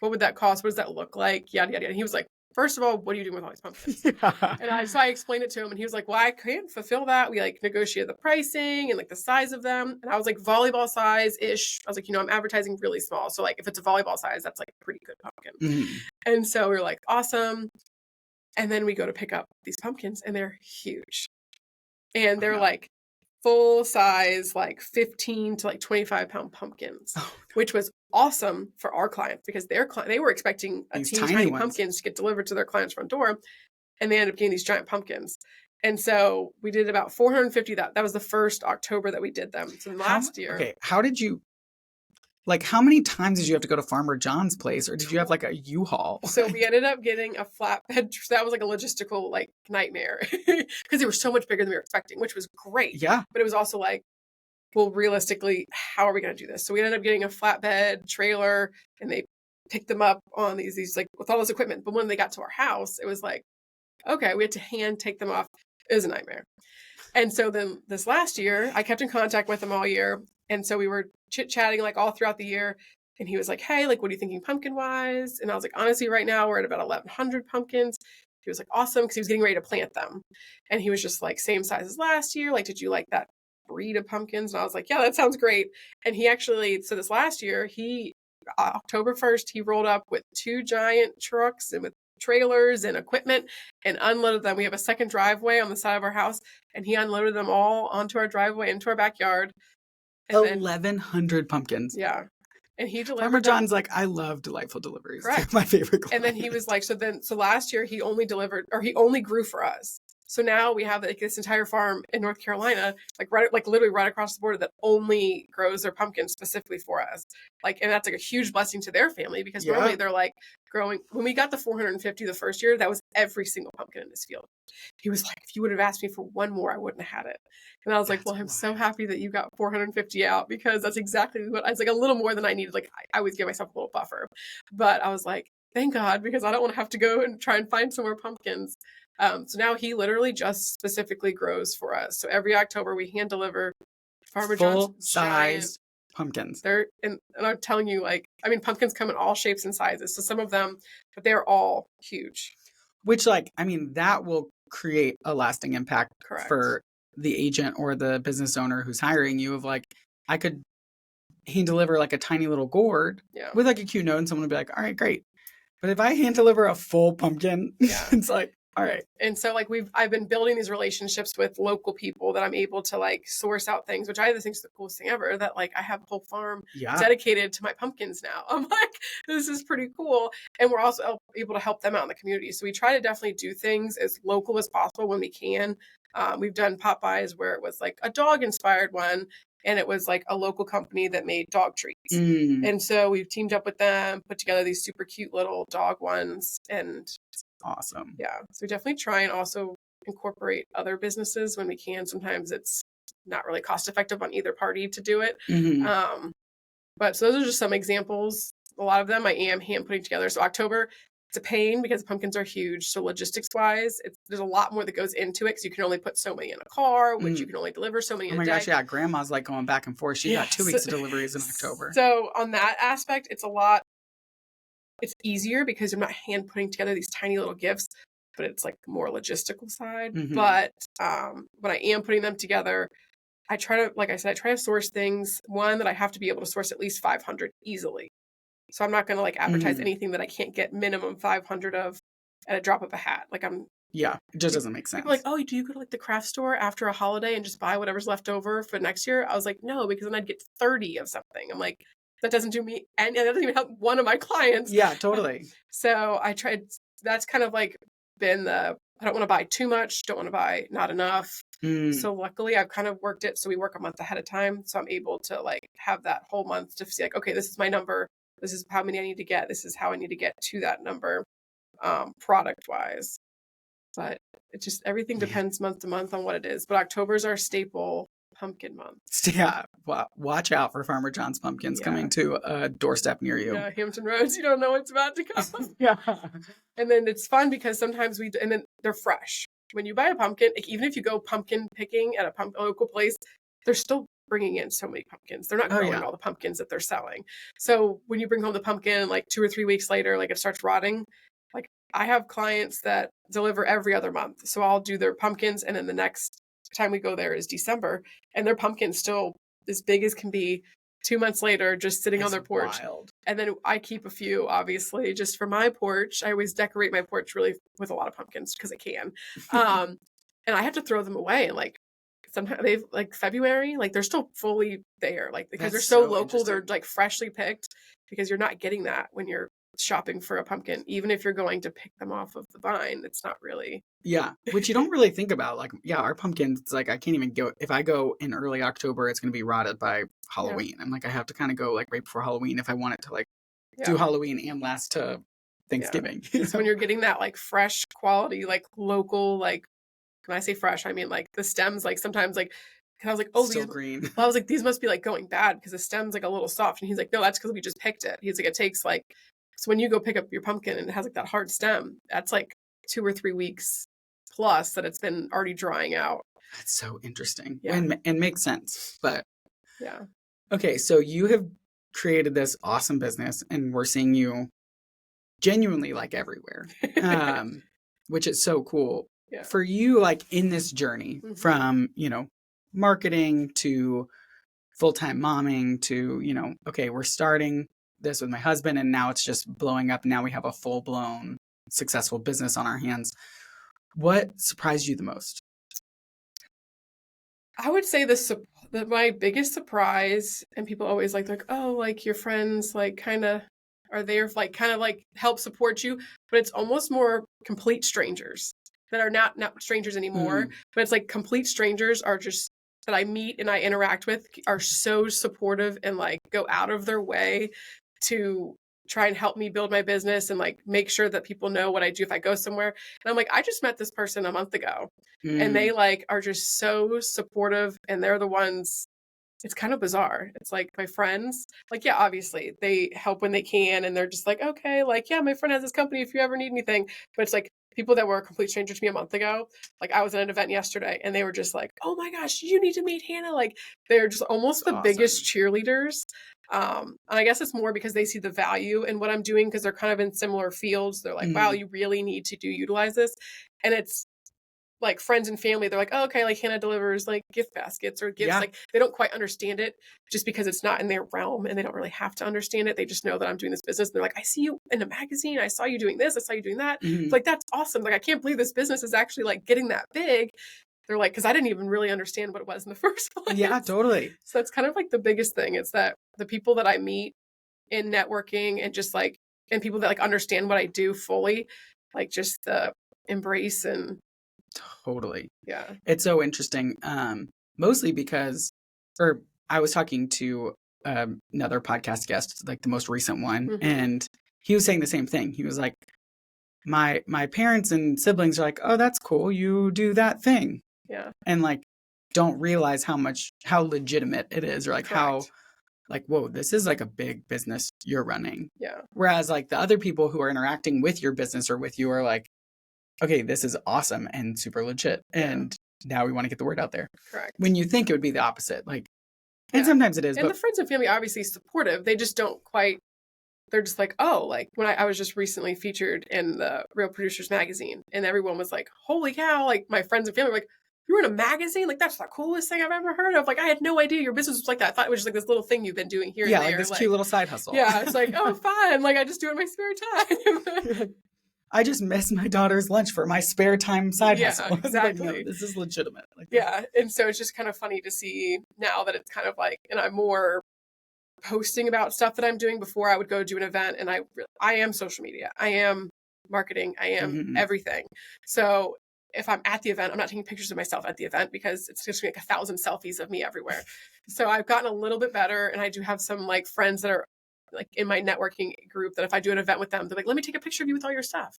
what would that cost? What does that look like? Yada, yada, yada. And he was like, first of all, what are you doing with all these pumpkins? And so I explained it to him and he was like, well, I can't fulfill that. We like negotiated the pricing and like the size of them. And I was like, volleyball size ish. I was like, I'm advertising really small. So like if it's a volleyball size, that's like a pretty good pumpkin. And so we were like, awesome. And then we go to pick up these pumpkins and they're huge. And they're like full size, like 15 to like 25-pound pumpkins, which was awesome for our clients because they were expecting these tiny pumpkins to get delivered to their client's front door, and they ended up getting these giant pumpkins. And so we did about 450. That was the first October that we did them. So last year. Okay, how did you? Like, how many times did you have to go to Farmer John's place, or did you have like a U-Haul? So we ended up getting a flatbed. That was like a logistical like nightmare because they were so much bigger than we were expecting, which was great. Yeah. But it was also like, well, realistically, how are we going to do this? So we ended up getting a flatbed trailer, and they picked them up on these like with all this equipment. But when they got to our house, it was like, okay, we had to hand take them off. It was a nightmare. And so then this last year, I kept in contact with him all year. And so we were chit-chatting like all throughout the year. And he was like, hey, like, what are you thinking pumpkin-wise? And I was like, honestly, right now we're at about 1,100 pumpkins. He was like, awesome, because he was getting ready to plant them. And he was just like, same size as last year. Like, did you like that breed of pumpkins? And I was like, yeah, that sounds great. And he actually, so this last year, October 1st, he rolled up with 2 giant trucks and with trailers and equipment and unloaded them. We have a second driveway on the side of our house, and he unloaded them all onto our driveway into our backyard. 1,100 pumpkins. Yeah. And he delivered Farmer John's like, I love Delightful Deliveries. Correct. My favorite client. And then he was like, so last year he only grew for us. So now we have like this entire farm in North Carolina, literally right across the border, that only grows their pumpkins specifically for us. Like, and that's like a huge blessing to their family because normally they're like growing. When we got the 450 the first year, that was every single pumpkin in this field. He was like, if you would have asked me for one more, I wouldn't have had it. And I was like, well, I'm so happy that you got 450 out because that's exactly what I was like, a little more than I needed. Like, I always give myself a little buffer, but I was like, thank God, because I don't want to have to go and try and find some more pumpkins. So now he literally just specifically grows for us. So every October we hand deliver Farmer John's full-sized pumpkins. And I'm telling you, like, I mean, pumpkins come in all shapes and sizes. So some of them, but they're all huge. Which, like, I mean, that will create a lasting impact for the agent or the business owner who's hiring you. Of like, I could hand deliver like a tiny little gourd with like a cute note, and someone would be like, all right, great. But if I hand deliver a full pumpkin, Yeah. it's like, all right. And so like I've been building these relationships with local people that I'm able to like source out things, which I think is the coolest thing ever, that like I have a whole farm dedicated to my pumpkins now. I'm like, this is pretty cool. And we're also able to help them out in the community. So we try to definitely do things as local as possible when we can. We've done Popeyes where it was like a dog inspired one, and it was like a local company that made dog treats. And so we've teamed up with them, put together these super cute little dog ones, and awesome. Yeah. So we definitely try and also incorporate other businesses when we can. Sometimes it's not really cost effective on either party to do it. But so those are just some examples. A lot of them I am hand putting together. So October, it's a pain because pumpkins are huge. So logistics wise, there's a lot more that goes into it because you can only put so many in a car, which you can only deliver so many in a day. Oh my gosh, yeah. Grandma's like going back and forth. She got 2 weeks of deliveries in October. So on that aspect, it's easier because I'm not hand putting together these tiny little gifts, but it's like more logistical side. But when I am putting them together, I try to source things, one, that I have to be able to source at least 500 easily. So I'm not going to like advertise anything that I can't get minimum 500 of at a drop of a hat. Like it just doesn't make sense. People are like, oh, do you go to like the craft store after a holiday and just buy whatever's left over for next year? I was like, no, because then I'd get 30 of something. I'm like, that doesn't do me, and that doesn't even help one of my clients. Yeah, totally. So I tried, that's kind of like been I don't want to buy too much, don't want to buy not enough. So luckily I've kind of worked it so we work a month ahead of time. So I'm able to like have that whole month to see like, okay, this is my number. This is how many I need to get. This is how I need to get to that number product wise. But it just, everything depends month to month on what it is. But October's our staple pumpkin month. Yeah. Well, watch out for Farmer John's pumpkins coming to a doorstep near you. Yeah, Hampton Roads, you don't know what's about to come. Yeah. And then it's fun because sometimes and then they're fresh. When you buy a pumpkin, like, even if you go pumpkin picking at a local place, they're still bringing in so many pumpkins. They're not growing all the pumpkins that they're selling. So when you bring home the pumpkin, like 2 or 3 weeks later, like it starts rotting. Like I have clients that deliver every other month. So I'll do their pumpkins, and then the next time we go there is December, and their pumpkin's still as big as can be 2 months later, just sitting on their porch. Wild. And then I keep a few, obviously, just for my porch. I always decorate my porch really with a lot of pumpkins because I can. And I have to throw them away. And like sometimes they've like February, like they're still fully there, like because they're so local, they're like freshly picked, because you're not getting that when you're shopping for a pumpkin. Even if you're going to pick them off of the vine, it's not really. Yeah, which you don't really think about. Like, yeah, our pumpkins, like I can't even go, if I go in early October, it's going to be rotted by Halloween. I'm like, I have to kind of go like right before Halloween if I want it to like do Halloween and last to Thanksgiving. So when you're getting that like fresh quality, like local, like when I say fresh, I mean like the stems, like sometimes like, cause I was like, oh, still green. Well, I was like, these must be like going bad because the stem's like a little soft. And he's like, no, that's because we just picked it. He's like, it takes like, so when you go pick up your pumpkin and it has like that hard stem, that's like 2 or 3 weeks plus that it's been already drying out. That's so interesting. And makes sense. But yeah. Okay, so you have created this awesome business, and we're seeing you genuinely like everywhere, which is so cool. Yeah. For you, like in this journey from, marketing to full-time momming to, okay, we're starting this with my husband and now it's just blowing up. Now we have a full-blown successful business on our hands. What surprised you the most? I would say my biggest surprise, and people always like, oh, like your friends like kind of are there, like kind of like help support you, but it's almost more complete strangers that are not strangers anymore. But it's like complete strangers are just that I meet and I interact with are so supportive and like go out of their way to try and help me build my business and like make sure that people know what I do if I go somewhere. And I'm like, I just met this person a month ago and they like are just so supportive, and they're the ones. It's kind of bizarre. It's like my friends, like, yeah, obviously they help when they can. And they're just like, okay, like, yeah, my friend has this company if you ever need anything. But it's like people that were a complete stranger to me a month ago. Like I was at an event yesterday and they were just like, oh my gosh, you need to meet Hannah. Like they're just almost the biggest cheerleaders. And I guess it's more because they see the value in what I'm doing because they're kind of in similar fields. They're like, wow, you really need to utilize this. And it's like friends and family, they're like, oh, okay, like Hannah delivers like gift baskets or gifts. Yeah. Like they don't quite understand it just because it's not in their realm and they don't really have to understand it. They just know that I'm doing this business. And they're like, I see you in a magazine. I saw you doing this. I saw you doing that. It's like, that's awesome. Like, I can't believe this business is actually like getting that big. They're like, because I didn't even really understand what it was in the first place. Yeah, totally. So it's kind of like the biggest thing. It's that the people that I meet in networking and just like, and people that like understand what I do fully, like just the embrace and totally. Yeah. It's so interesting. Mostly because, or I was talking to another podcast guest, like the most recent one, and he was saying the same thing. He was like, my parents and siblings are like, oh, that's cool. You do that thing. Yeah. And like, don't realize how legitimate it is, or like how, like, whoa, this is like a big business you're running. Yeah. Whereas like the other people who are interacting with your business or with you are like, okay, this is awesome and super legit. And now we want to get the word out there. Correct. When you think it would be the opposite. Like, and sometimes it is. And the friends and family are obviously supportive. They just don't quite, they're just like, oh, like when I was just recently featured in the Real Producers magazine and everyone was like, holy cow, like my friends and family were like, you were in a magazine? Like, that's the coolest thing I've ever heard of. Like, I had no idea your business was like that. I thought it was just like this little thing you've been doing here and there. Like this cute little side hustle. Yeah, it's like, oh, fun. Like, I just do it in my spare time. I just miss my daughter's lunch for my spare time side hustle. Exactly. Like, no, this is legitimate. Like, and so it's just kind of funny to see now that it's kind of like, and I'm more posting about stuff that I'm doing. Before I would go do an event, and I am social media. I am marketing. I am everything. So if I'm at the event, I'm not taking pictures of myself at the event because it's just like 1,000 selfies of me everywhere. So I've gotten a little bit better, and I do have some like friends that are like in my networking group that if I do an event with them, they're like, let me take a picture of you with all your stuff.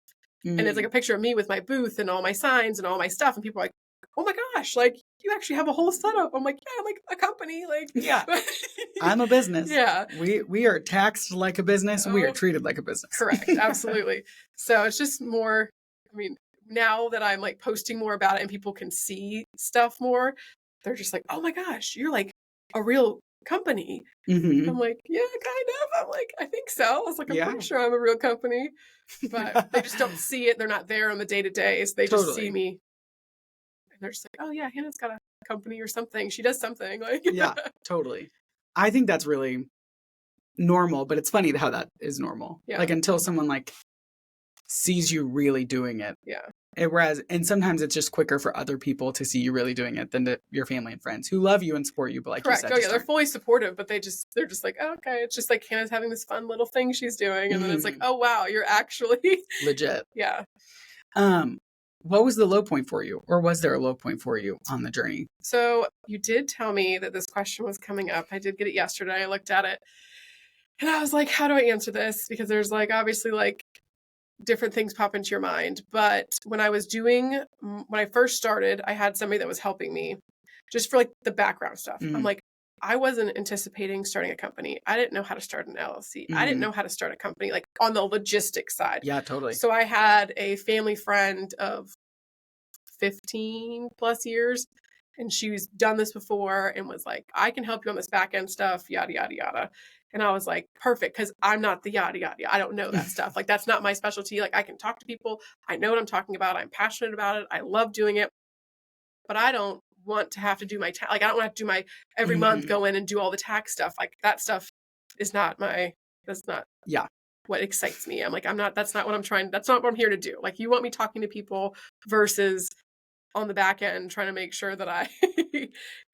And it's like a picture of me with my booth and all my signs and all my stuff. And people are like, oh my gosh, like you actually have a whole setup. I'm like, yeah, I'm like a company. Like, yeah, I'm a business. Yeah. We are taxed like a business. We are treated like a business. Correct. Absolutely. So it's just more, I mean, now that I'm like posting more about it and people can see stuff more, they're just like, oh my gosh, you're like a real company. I'm like, yeah, kind of. I'm like, I think so. I was like, I'm pretty sure I'm a real company, but they just don't see it. They're not there on the day to day. So they just see me and they're just like, oh yeah, Hannah's got a company or something. She does something. Like, yeah, totally. I think that's really normal, but it's funny how that is normal. Yeah. Like until someone like sees you really doing it. Yeah. Whereas, and sometimes it's just quicker for other people to see you really doing it than to your family and friends who love you and support you. But like you said, they're fully supportive, but they're just like, oh, okay, it's just like Hannah's having this fun little thing she's doing, and then it's like, oh wow, you're actually legit. Yeah. What was the low point for you, or was there a low point for you on the journey? So you did tell me that this question was coming up. I did get it yesterday. I looked at it, and I was like, how do I answer this? Because there's like obviously like different things pop into your mind. But when I first started, I had somebody that was helping me just for like the background stuff. I'm like, I wasn't anticipating starting a company. I didn't know how to start an LLC. I didn't know how to start a company, like on the logistics side. Yeah, totally. So I had a family friend of 15 plus years, and she's done this before and was like, I can help you on this back end stuff, yada, yada, yada. And I was like, perfect, because I'm not the yada, yada. I don't know that stuff. Like, that's not my specialty. Like, I can talk to people. I know what I'm talking about. I'm passionate about it. I love doing it. But I don't want to have to do my I don't want to do my every month go in and do all the tax stuff. Like, that stuff is not that's not what excites me. I'm like, that's not what I'm here to do. Like, you want me talking to people versus on the back end trying to make sure that I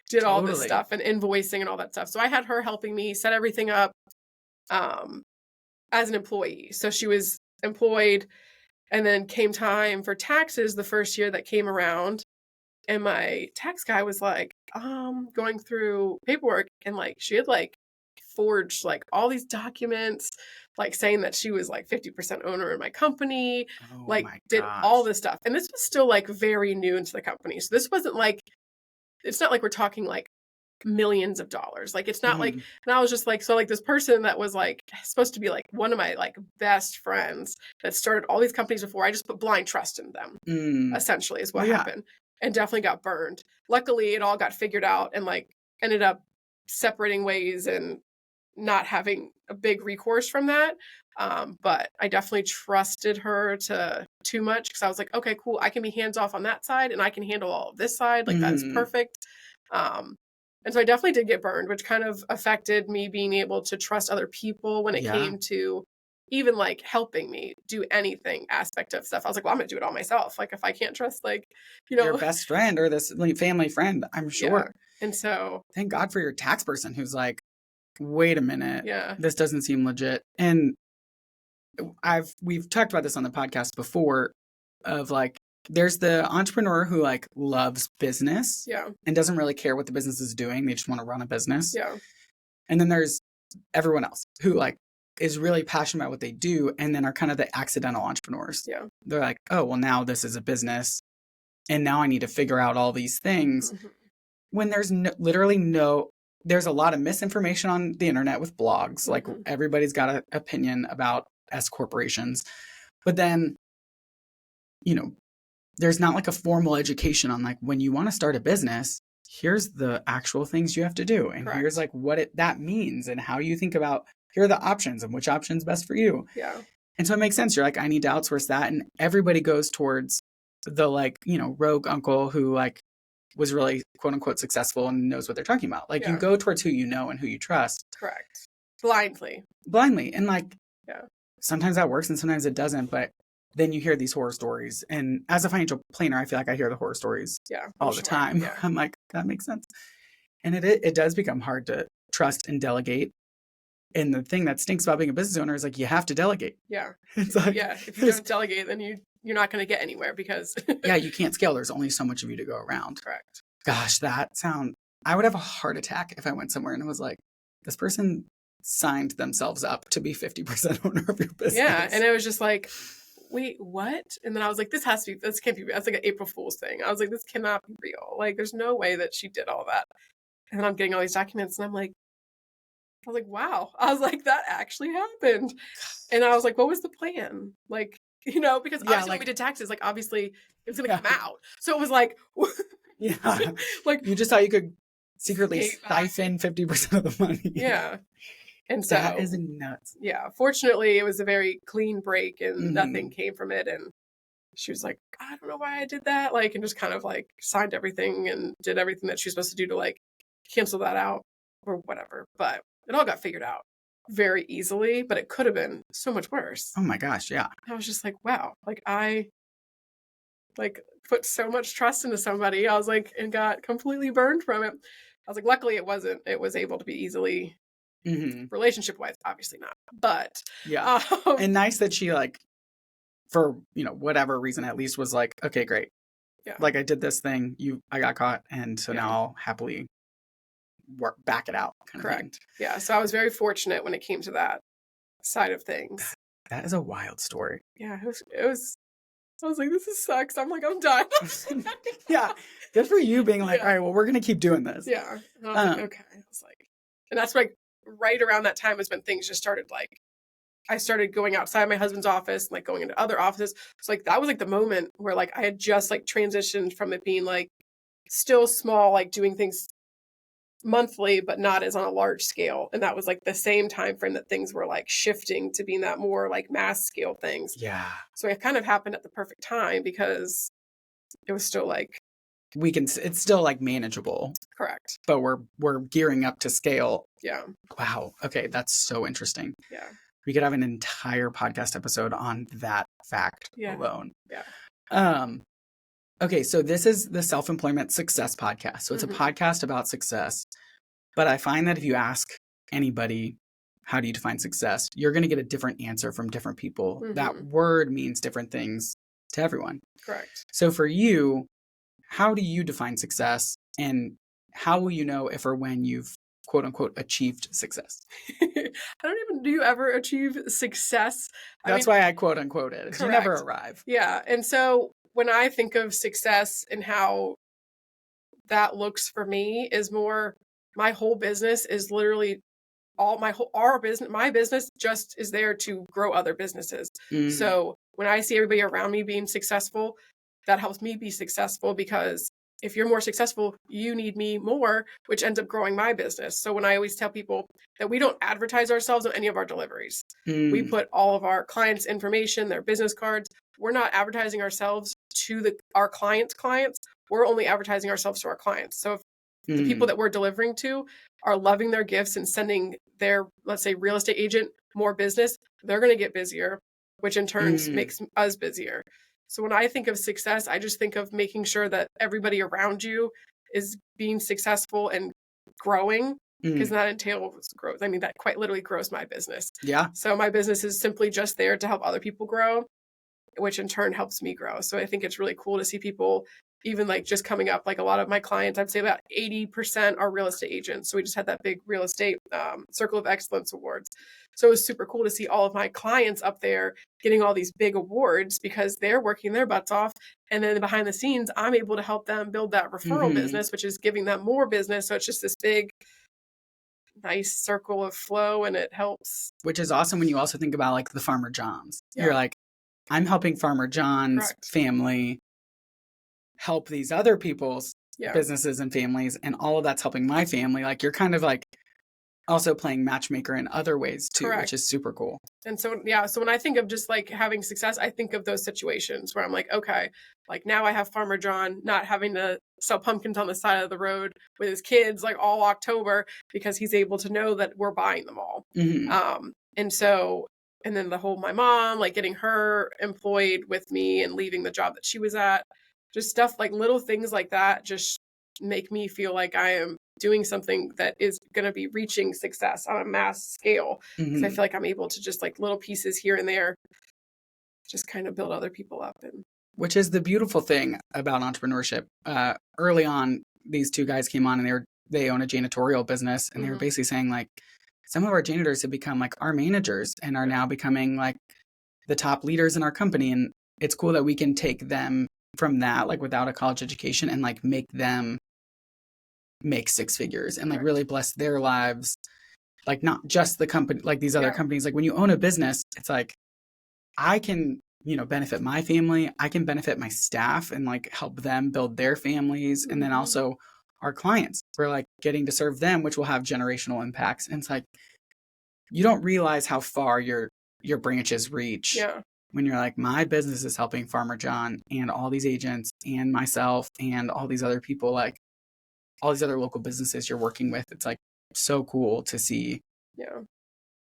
did all this stuff and invoicing and all that stuff. So I had her helping me set everything up as an employee. So she was employed, and then came time for taxes the first year that came around. And my tax guy was like, going through paperwork, and like she had like forged like all these documents, like saying that she was like 50% owner in my company, did all this stuff. And this was still like very new into the company. So this wasn't like, it's not like we're talking like millions of dollars. Like, it's not like, and I was just like, so like this person that was like supposed to be like one of my like best friends that started all these companies before, I just put blind trust in them, essentially is what happened, and definitely got burned. Luckily, it all got figured out and like ended up separating ways and not having a big recourse from that. But I definitely trusted her to too much because I was like, okay, cool. I can be hands off on that side and I can handle all of this side. Like that's perfect. And so I definitely did get burned, which kind of affected me being able to trust other people when it came to even like helping me do anything aspect of stuff. I was like, well, I'm going to do it all myself. Like if I can't trust, like, your best friend or this family friend, I'm sure. Yeah. And so thank God for your tax person who's like, wait a minute. Yeah. This doesn't seem legit. And we've talked about this on the podcast before of like, there's the entrepreneur who like loves business and doesn't really care what the business is doing. They just want to run a business. Yeah. And then there's everyone else who like is really passionate about what they do and then are kind of the accidental entrepreneurs. Yeah. They're like, oh, well, now this is a business and now I need to figure out all these things when there's there's a lot of misinformation on the internet with blogs. Like everybody's got an opinion about S corporations, but then, there's not like a formal education on like, when you want to start a business, here's the actual things you have to do. And here's like what that means and how you think about, here are the options and which option's best for you. Yeah. And so it makes sense. You're like, I need to outsource that. And everybody goes towards the like, rogue uncle who like was really quote unquote successful and knows what they're talking about. Like you go towards who you know and who you trust. Correct. Blindly. And like, sometimes that works and sometimes it doesn't. But then you hear these horror stories. And as a financial planner, I feel like I hear the horror stories all the time. Yeah. I'm like, that makes sense. And it does become hard to trust and delegate. And the thing that stinks about being a business owner is like, you have to delegate. Yeah. It's like, if you don't delegate, then you're not going to get anywhere because you can't scale. There's only so much of you to go around. Correct. Gosh, I would have a heart attack if I went somewhere and it was like, this person signed themselves up to be 50% owner of your business. Yeah. And it was just like, wait, what? And then I was like, this can't be, that's like an April Fool's thing. I was like, this cannot be real. Like, there's no way that she did all that. And then I'm getting all these documents and I was like, wow. I was like, that actually happened. And I was like, what was the plan? Like, because obviously when we did taxes, like obviously it was going to come out. So it was like, like you just thought you could secretly siphon 50% of the money. Yeah. And so that is nuts. Yeah. Fortunately, it was a very clean break and nothing came from it. And she was like, I don't know why I did that. Like, and just kind of like signed everything and did everything that she was supposed to do to like cancel that out or whatever. But it all got figured out very easily, but it could have been so much worse. Oh my gosh. Yeah. I was just like, wow, like I like put so much trust into somebody. I was like, and got completely burned from it. I was like, luckily it wasn't. It was able to be easily relationship wise, obviously not. But and nice that she like for whatever reason at least was like, okay, great. Yeah. Like I did this thing, I got caught, and so now I'll happily back it out. Correct. Yeah. So I was very fortunate when it came to that side of things. That is a wild story. Yeah. It was I was like, this sucks. I'm like, I'm done. Yeah. Good for you being like, all right, well, we're going to keep doing this. Yeah. And I was like, okay. I was like, and that's like right around that time is when things just started like, I started going outside my husband's office and like going into other offices. So like, that was like the moment where like, I had just like transitioned from it being like still small, like doing things monthly, but not as on a large scale. And that was like the same time frame that things were like shifting to being that more like mass scale things. Yeah. So it kind of happened at the perfect time because it was still like it's still like manageable. Correct. But we're gearing up to scale. Yeah. Wow. Okay, that's so interesting. Yeah. We could have an entire podcast episode on that fact alone. Yeah. Okay, so this is the Self-Employment Success Podcast. So it's a podcast about success. But I find that if you ask anybody, how do you define success? You're going to get a different answer from different people. That word means different things to everyone. Correct. So for you, how do you define success? And how will you know if or when you've quote unquote achieved success? Do you ever achieve success? That's why I quote unquote it. You never arrive. Yeah. And so when I think of success and how that looks for me is more, my whole business is literally my business just is there to grow other businesses. So when I see everybody around me being successful, that helps me be successful because if you're more successful, you need me more, which ends up growing my business. So when I always tell people that we don't advertise ourselves on any of our deliveries, we put all of our clients' information, their business cards, we're not advertising ourselves to our clients' clients. We're only advertising ourselves to our clients. So if the people that we're delivering to are loving their gifts and sending their, let's say, real estate agent more business, they're going to get busier, which in turn makes us busier. So when I think of success, I just think of making sure that everybody around you is being successful and growing, because that entails growth. I mean, that quite literally grows my business. Yeah. So my business is simply just there to help other people grow, which in turn helps me grow. So I think it's really cool to see people even like just coming up. Like a lot of my clients, I'd say about 80% are real estate agents. So we just had that big real estate Circle of Excellence awards. So it was super cool to see all of my clients up there getting all these big awards because they're working their butts off. And then behind the scenes, I'm able to help them build that referral business, which is giving them more business. So it's just this big, nice circle of flow, and it helps. Which is awesome when you also think about like the Farmer Johns. Yeah. You're like, I'm helping Farmer John's family help these other people's businesses and families, and all of that's helping my family. Like you're kind of like also playing matchmaker in other ways too, which is super cool. And so, so when I think of just like having success, I think of those situations where I'm like, okay, like now I have Farmer John not having to sell pumpkins on the side of the road with his kids like all October because he's able to know that we're buying them all. And so, and then the whole, my mom, like getting her employed with me and leaving the job that she was at, just stuff like little things like that just make me feel like I am doing something that is going to be reaching success on a mass scale. Because I feel like I'm able to just like little pieces here and there, just kind of build other people up. And which is the beautiful thing about entrepreneurship. Early on, these two guys came on and they own a janitorial business, and they were basically saying like, some of our janitors have become like our managers and are now becoming like the top leaders in our company. And it's cool that we can take them from that, like without a college education, and like make them make six figures and like really bless their lives. Like not just the company, like these other companies. Like when you own a business, it's like, I can, benefit my family. I can benefit my staff and like help them build their families. And then also our clients, we're like getting to serve them, which will have generational impacts. And it's like, you don't realize how far your branches reach when you're like, my business is helping Farmer John and all these agents and myself and all these other people, like all these other local businesses you're working with. It's like so cool to see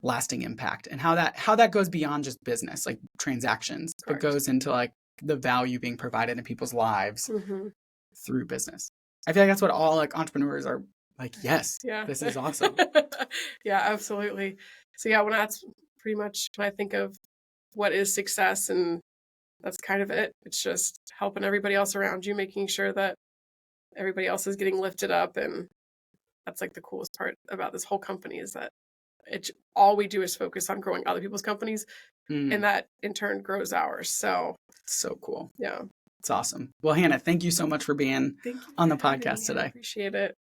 lasting impact and how that goes beyond just business, like transactions, but goes into like the value being provided in people's lives through business. I feel like that's what all like entrepreneurs are like. Yes, this is awesome. Yeah, absolutely. So when that's pretty much when I think of what is success, and that's kind of it. It's just helping everybody else around you, making sure that everybody else is getting lifted up. And that's like the coolest part about this whole company is that all we do is focus on growing other people's companies, and that in turn grows ours. So cool. Yeah. It's awesome. Well, Hannah, thank you so much for being on the podcast today. I appreciate it.